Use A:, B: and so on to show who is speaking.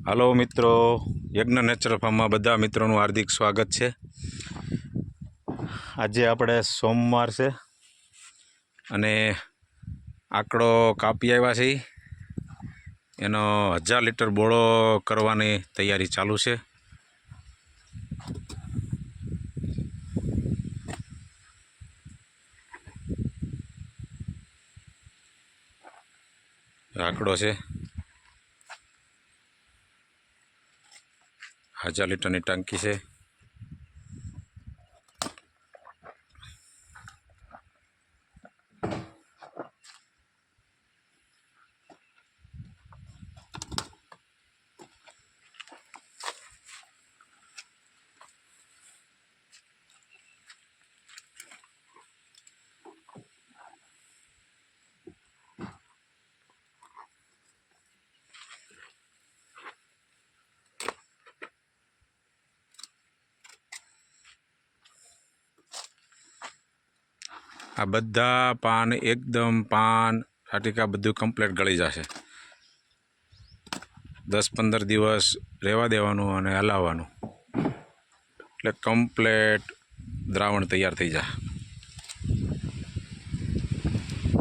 A: હાલો મિત્રો, યજ્ઞ નેચરલ ફાર્મમાં બધા મિત્રોનું હાર્દિક સ્વાગત છે। આજે આપણે સોમવાર છે અને આંકડો કાપી આવ્યા છીએ। એનો 1000 લીટર બોળો કરવાની તૈયારી ચાલુ છે। આંકડો છે 1000 લીટરની ટાંકી છે। આ બધા પાન એકદમ પાન છાટિકા બધું કમ્પ્લીટ ગળી જશે। 10-15 દિવસ રહેવા દેવાનું અને હલાવવાનું એટલે કમ્પ્લીટ દ્રાવણ તૈયાર થઈ જાય।